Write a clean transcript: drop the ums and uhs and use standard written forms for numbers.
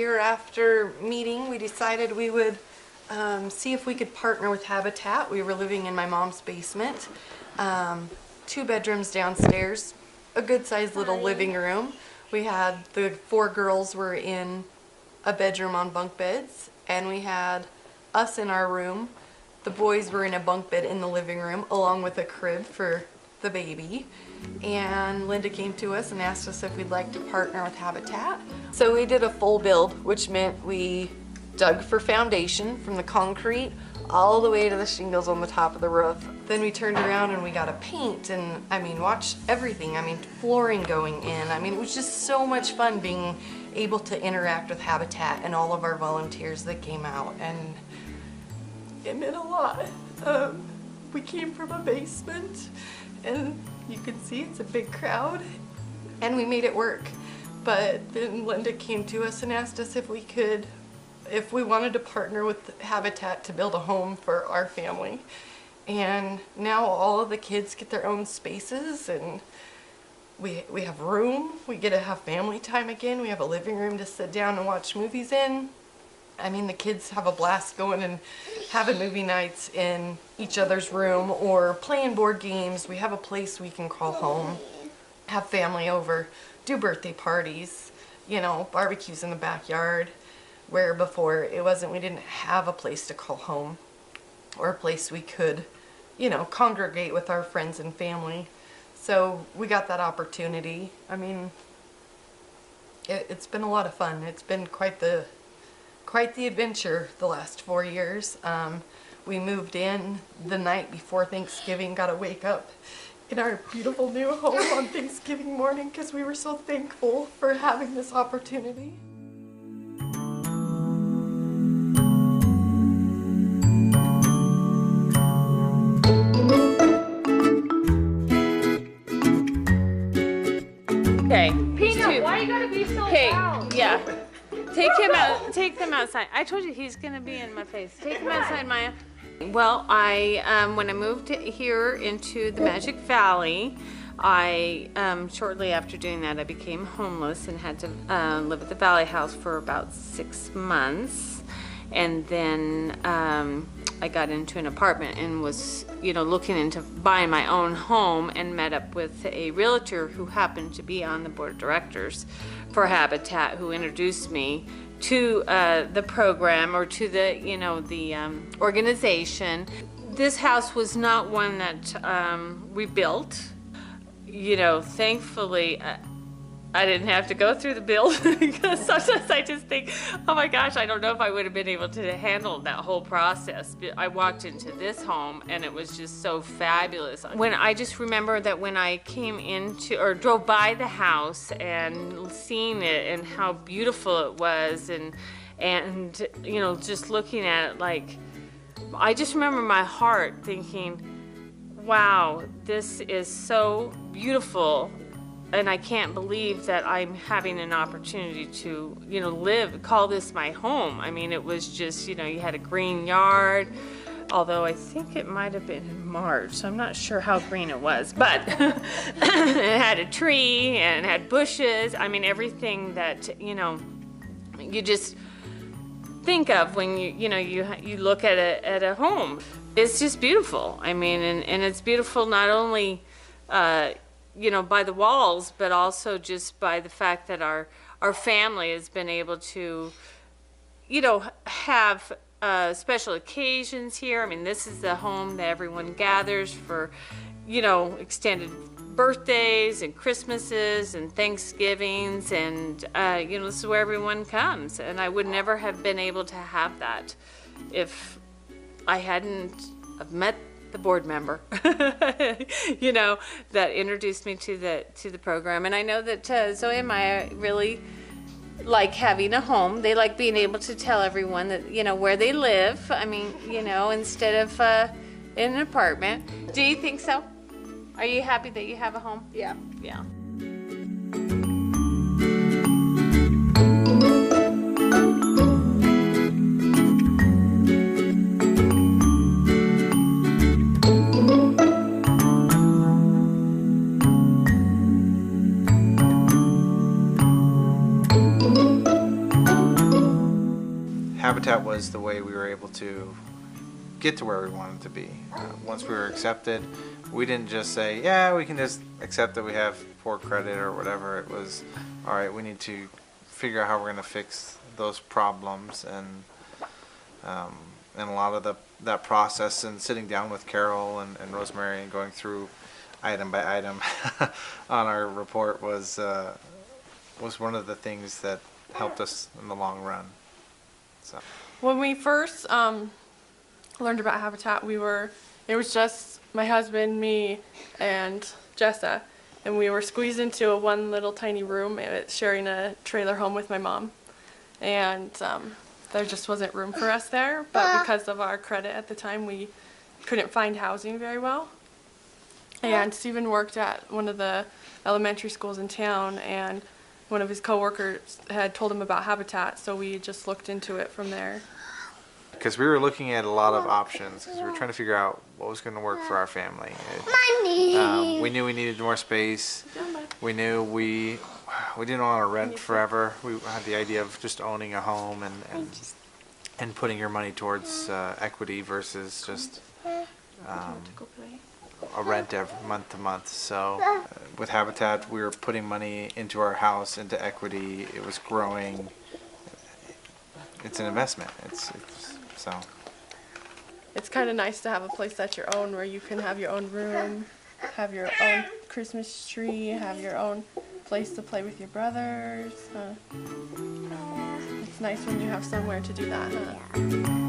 year after meeting, we decided we would see if we could partner with Habitat. We were living in my mom's basement, 2 bedrooms downstairs, a good-sized little living room. We had the 4 girls were in a bedroom on bunk beds, and we had us in our room. The boys were in a bunk bed in the living room, along with a crib for the baby. And Linda came to us and asked us if we'd like to partner with Habitat. So we did a full build, which meant we dug for foundation from the concrete all the way to the shingles on the top of the roof. Then we turned around and we got to paint, and I mean, watch everything. I mean, flooring going in. I mean, it was just so much fun being able to interact with Habitat and all of our volunteers that came out, and it meant a lot. We came from a basement, and you can see it's a big crowd, and we made it work. But then Linda came to us and asked us if we wanted to partner with Habitat to build a home for our family. And now all of the kids get their own spaces, and we have room. We get to have family time again. We have a living room to sit down and watch movies in. I mean, the kids have a blast going and having movie nights in each other's room or playing board games. We have a place we can call home, have family over, do birthday parties, you know, barbecues in the backyard, where before we didn't have a place to call home or a place we could, you know, congregate with our friends and family. So we got that opportunity. I mean, it's been a lot of fun. It's been quite the adventure the last 4 years. We moved in the night before Thanksgiving, got to wake up in our beautiful new home on Thanksgiving morning because we were so thankful for having this opportunity. Okay. Peanut, why you gotta be so loud? Yeah. Take them outside. I told you he's gonna be in my face. Take them outside, Maya. Well, when I moved here into the Magic Valley, shortly after doing that, I became homeless and had to live at the Valley House for about 6 months. And then I got into an apartment and was, you know, looking into buying my own home, and met up with a realtor who happened to be on the board of directors for Habitat, who introduced me to the program, or to the, you know, the organization. This house was not one that we built. You know, thankfully, I didn't have to go through the build because sometimes I just think, oh my gosh, I don't know if I would have been able to handle that whole process. I walked into this home and it was just so fabulous. When I just remember that when I came into or drove by the house and seeing it and how beautiful it was, and you know, just looking at it, like, I just remember my heart thinking, wow, this is so beautiful. And I can't believe that I'm having an opportunity to, you know, call this my home. I mean, it was just, you know, you had a green yard, although I think it might have been in March, so I'm not sure how green it was, but it had a tree and it had bushes. I mean, everything that, you know, you just think of when you look at a home. It's just beautiful. I mean, and it's beautiful not only you know, by the walls, but also just by the fact that our family has been able to, you know, have special occasions here. I mean, this is the home that everyone gathers for, you know, extended birthdays and Christmases and Thanksgivings, and you know, this is where everyone comes. And I would never have been able to have that if I hadn't met the board member, you know, that introduced me to the program. And I know that Zoe and Maya really like having a home. They like being able to tell everyone that, you know, where they live. I mean, you know, instead of in an apartment. Do you think so? Are you happy that you have a home? Yeah. Yeah. Habitat was the way we were able to get to where we wanted to be. Once we were accepted, we didn't just say, yeah, we can just accept that we have poor credit or whatever. It was, all right, we need to figure out how we're going to fix those problems, and a lot of that process and sitting down with Carol and Rosemary and going through item by item on our report was one of the things that helped us in the long run. So. When we first learned about Habitat, it was just my husband, me, and Jessa, and we were squeezed into one little tiny room, sharing a trailer home with my mom, and there just wasn't room for us there, but because of our credit at the time, we couldn't find housing very well. And Stephen worked at one of the elementary schools in town, and one of his coworkers had told him about Habitat, so we just looked into it from there. Because we were looking at a lot of options, because we were trying to figure out what was going to work for our family. We knew we needed more space. We knew we didn't want to rent forever. We had the idea of just owning a home and putting your money towards equity versus just a rent every month to month. So with Habitat, we were putting money into our house, into equity. It was growing. It's an investment. It's kind of nice to have a place that's your own, where you can have your own room, have your own Christmas tree, have your own place to play with your brothers. It's nice when you have somewhere to do that, huh?